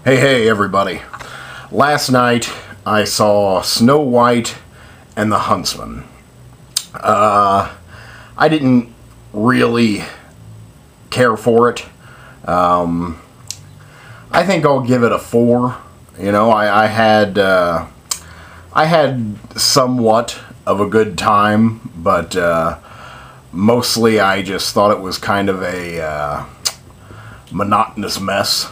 Hey, everybody. Last night I saw Snow White and the Huntsman. I didn't really care for it. I think I'll give it a 4. You know, I had somewhat of a good time, but mostly I just thought it was kind of a monotonous mess.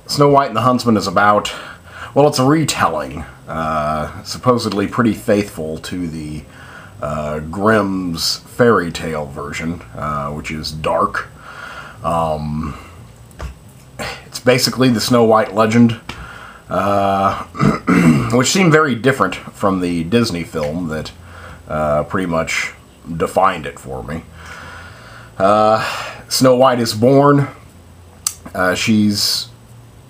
Snow White and the Huntsman is about, well, it's a retelling, supposedly pretty faithful to the Grimm's fairy tale version, which is dark. It's basically the Snow White legend, which seemed very different from the Disney film that pretty much defined it for me. Snow White is born. She's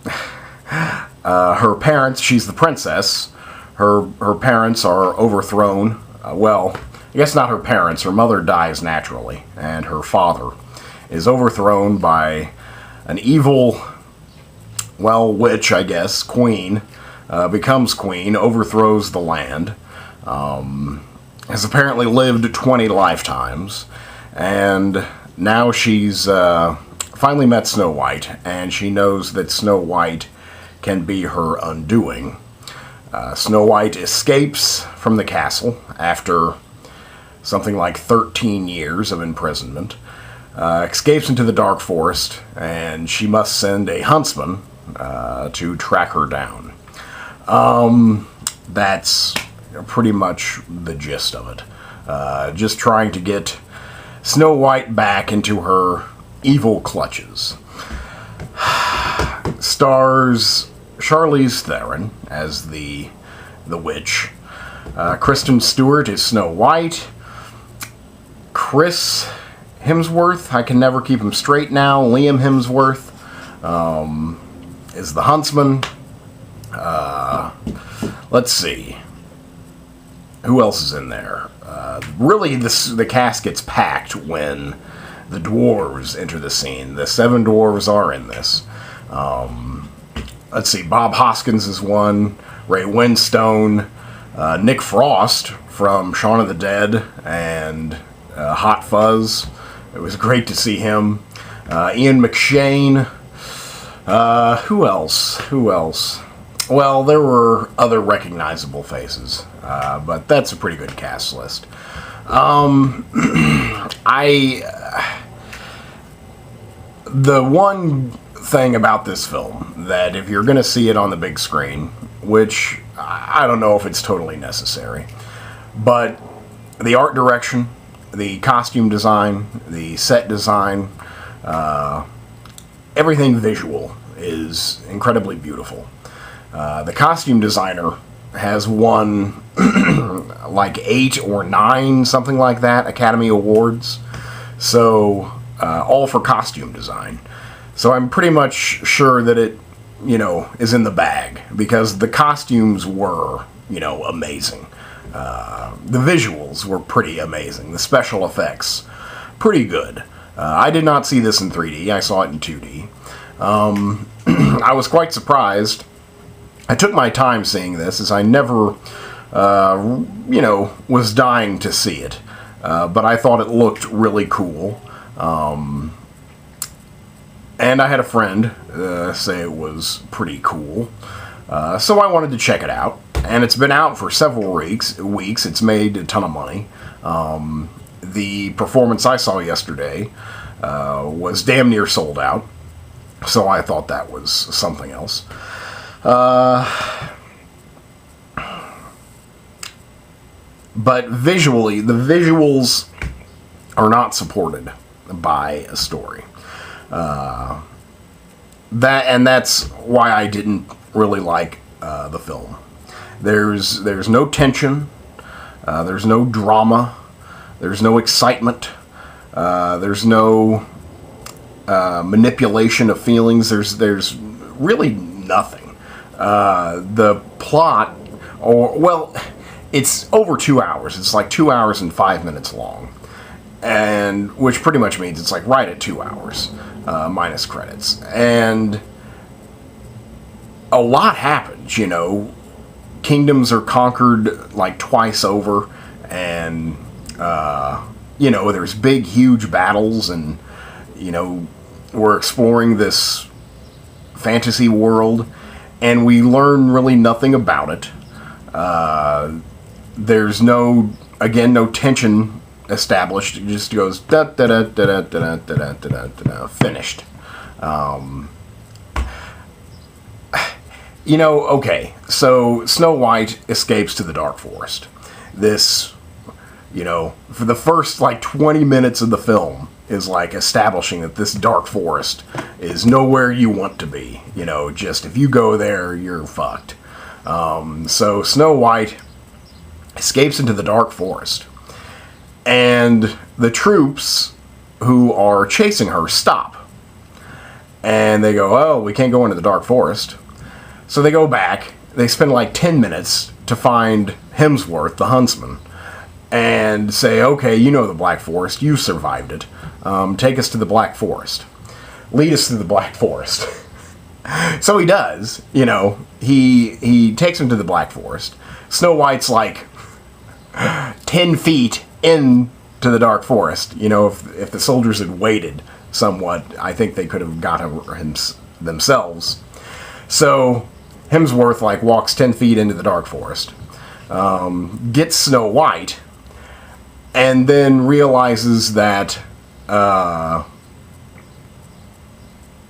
her parents. She's the princess. Her parents are overthrown. Well, I guess not her parents. Her mother dies naturally, and her father is overthrown by an evil, well, witch, I guess, queen. Becomes queen, overthrows the land. Has apparently lived 20 lifetimes, and now she's finally met Snow White, and she knows that Snow White can be her undoing. Snow White escapes from the castle after something like 13 years of imprisonment, escapes into the dark forest, and she must send a huntsman to track her down. That's pretty much the gist of it. Just trying to get Snow White back into her evil clutches. Stars Charlize Theron as the witch. Kristen Stewart is Snow White. Chris Hemsworth, I can never keep him straight now. Liam Hemsworth is the Huntsman. Let's see. Who else is in there? Really, the cast gets packed when the dwarves enter the scene. The 7 dwarves are in this. Let's see. Bob Hoskins is one. Ray Winstone. Nick Frost from Shaun of the Dead and Hot Fuzz. It was great to see him. Ian McShane. Who else? Well, there were other recognizable faces, but that's a pretty good cast list. The one thing about this film that if you're going to see it on the big screen, which I don't know if it's totally necessary, but the art direction, the costume design, the set design, everything visual is incredibly beautiful. The costume designer has won like 8 or 9, something like that, Academy Awards. So, all for costume design. So I'm pretty much sure that it, is in the bag, because the costumes were, amazing. The visuals were pretty amazing. The special effects, pretty good. I did not see this in 3D. I saw it in 2D. I was quite surprised. I took my time seeing this, as I never, was dying to see it. But I thought it looked really cool. And I had a friend say it was pretty cool. So I wanted to check it out. And it's been out for several weeks. It's made a ton of money. The performance I saw yesterday was damn near sold out. So I thought that was something else. But visually, the visuals are not supported by a story. That's why I didn't really like the film. There's no tension. There's no drama. There's no excitement. There's no manipulation of feelings. There's really nothing. The plot, it's over 2 hours. It's like 2 hours and 5 minutes long, and which pretty much means it's like right at 2 hours. minus credits. And a lot happens, you know. Kingdoms are conquered like twice over, and you know, there's big, huge battles, and you know, we're exploring this fantasy world, and we learn really nothing about it. There's no tension established. It just goes da da da da da da da da da, finished. You know, okay, so Snow White escapes to the Dark Forest. This, you know, for the first like 20 minutes of the film is like establishing that this Dark Forest is nowhere you want to be. You know, just if you go there, you're fucked. So Snow White escapes into the Dark Forest, and the troops who are chasing her stop. And they go, oh, we can't go into the Dark Forest. So they go back, they spend like 10 minutes to find Hemsworth, the Huntsman, and say, okay, you know the Black Forest, you survived it. Take us to the Black Forest. Lead us to the Black Forest. So he does, you know, he takes him to the Black Forest. Snow White's like 10 feet into the Dark Forest. You know, if the soldiers had waited somewhat, I think they could have got him themselves. So Hemsworth like walks 10 feet into the Dark Forest, gets Snow White, and then realizes that they're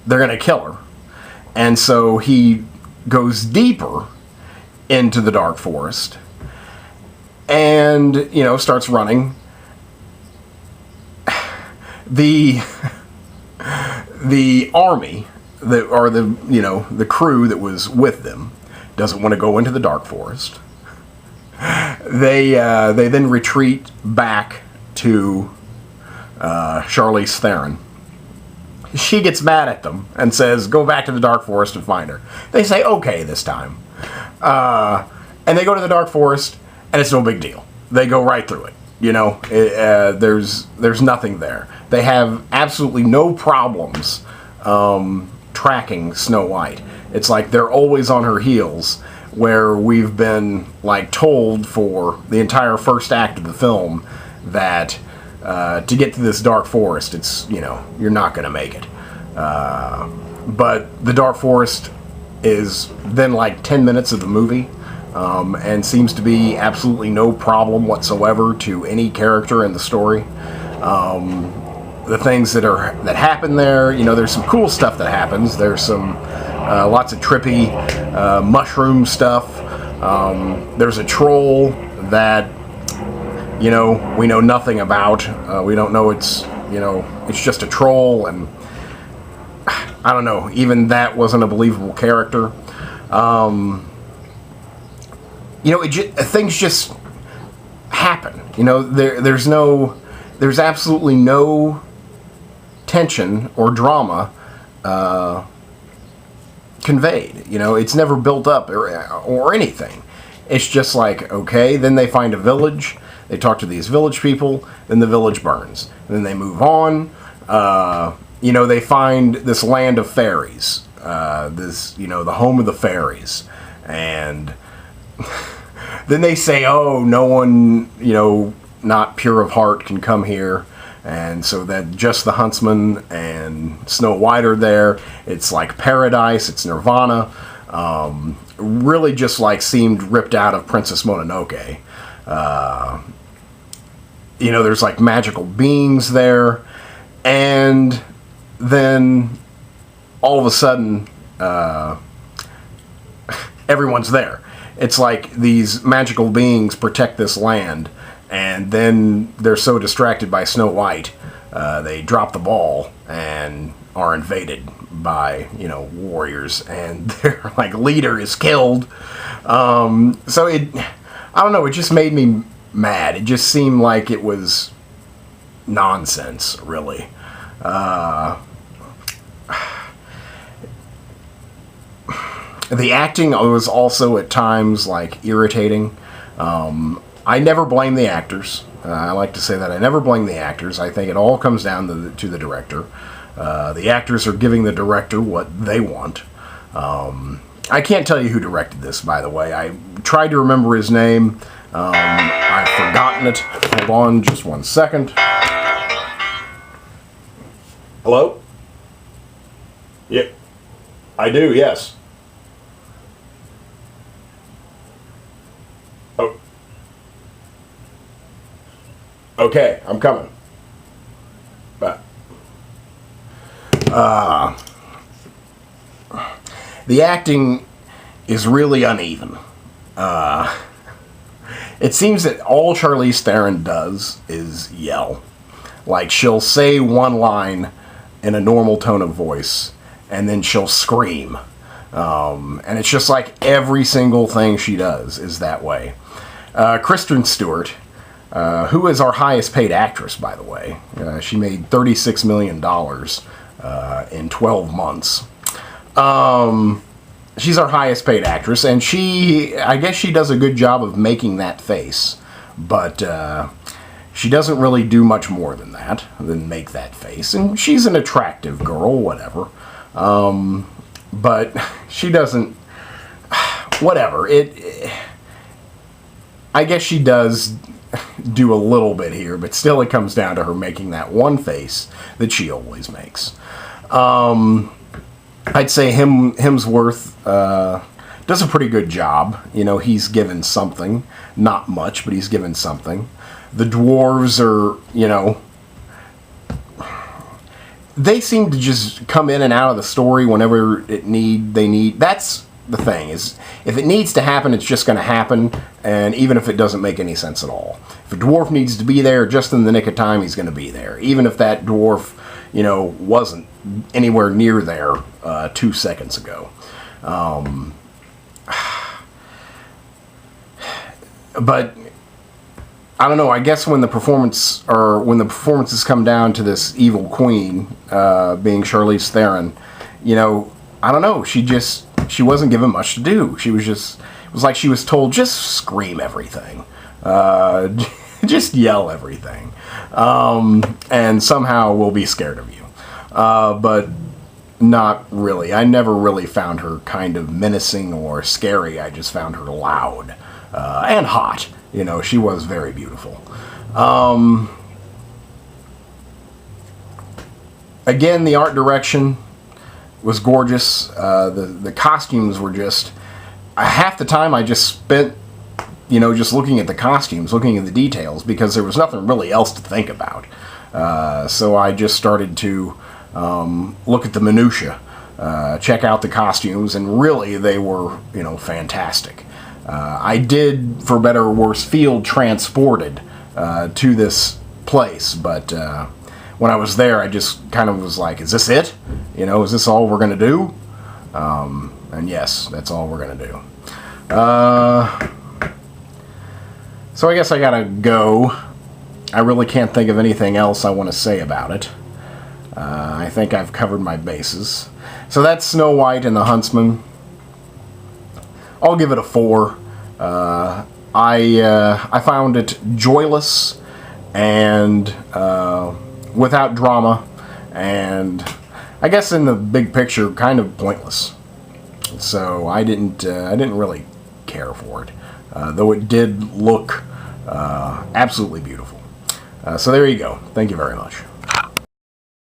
going to kill her. And so he goes deeper into the Dark Forest and, you know, starts running. The army, the crew that was with them, doesn't want to go into the Dark Forest. They then retreat back to Charlize Theron. She gets mad at them and says, go back to the Dark Forest and find her. They say, okay, this time. And they go to the Dark Forest, and it's no big deal. They go right through it. You know, there's nothing there. They have absolutely no problems tracking Snow White. It's like they're always on her heels, where we've been like told for the entire first act of the film that to get to this Dark Forest, it's, you know, you're not going to make it. But the Dark Forest is then like 10 minutes of the movie, and seems to be absolutely no problem whatsoever to any character in the story. The things that happen there, you know, there's some cool stuff that happens. There's some lots of trippy mushroom stuff. There's a troll that, you know, we know nothing about. We don't know it's just a troll, and I don't know, even that wasn't a believable character. You know, things just happen. You know, there's absolutely no tension or drama conveyed. You know, it's never built up or anything. It's just like, okay, then they find a village, they talk to these village people, then the village burns. And then they move on. You know, they find this land of fairies, the home of the fairies. And then they say, oh, no one, you know, not pure of heart can come here. And so that just the Huntsman and Snow White are there. It's like paradise, it's nirvana. Really just like seemed ripped out of Princess Mononoke. You know, there's like magical beings there. And then all of a sudden, everyone's there. It's like these magical beings protect this land, and then they're so distracted by Snow White, they drop the ball and are invaded by, you know, warriors, and their like leader is killed. I don't know, it just made me mad. It just seemed like it was nonsense, really. The acting was also at times like irritating. I never blame the actors. I like to say that I never blame the actors. I think it all comes down to the director. The actors are giving the director what they want. I can't tell you who directed this, by the way. I tried to remember his name. I've forgotten it. Hold on just one second. Hello? Yeah, I do, yes. Oh. Okay, I'm coming. But, the acting is really uneven. It seems that all Charlize Theron does is yell. Like, she'll say one line in a normal tone of voice, and then she'll scream. And it's just like every single thing she does is that way. Kristen Stewart, who is our highest paid actress, by the way. She made $36 million in 12 months. She's our highest paid actress, and I guess she does a good job of making that face. But she doesn't really do much more than that, than make that face. And she's an attractive girl, whatever. But she doesn't... Whatever. I guess she does do a little bit here, but still it comes down to her making that one face that she always makes. I'd say Hemsworth does a pretty good job. You know, he's given something. Not much, but he's given something. The dwarves are, you know... They seem to just come in and out of the story whenever they need. That's the thing, is if it needs to happen, it's just going to happen, and even if it doesn't make any sense at all. If a dwarf needs to be there just in the nick of time, he's going to be there. Even if that dwarf, you know, wasn't anywhere near there 2 seconds ago. But I don't know. I guess when the performances come down to this evil queen being Charlize Theron, you know, I don't know. She wasn't given much to do. It was like she was told, just scream everything, just yell everything, and somehow we'll be scared of you. But not really. I never really found her kind of menacing or scary. I just found her loud and hot. You know, she was very beautiful. Again, the art direction was gorgeous. The costumes were just... half the time I just spent, you know, just looking at the costumes, looking at the details, because there was nothing really else to think about. So I just started to look at the minutia, check out the costumes, and really they were, you know, fantastic. I did, for better or worse, feel transported to this place, but when I was there, I just kind of was like, is this it? You know, is this all we're going to do? And yes, that's all we're going to do. So I guess I gotta go. I really can't think of anything else I want to say about it. I think I've covered my bases. So that's Snow White and the Huntsman. I'll give it a 4. I found it joyless and without drama, and I guess in the big picture, kind of pointless. So I didn't really care for it, though it did look absolutely beautiful. So there you go. Thank you very much.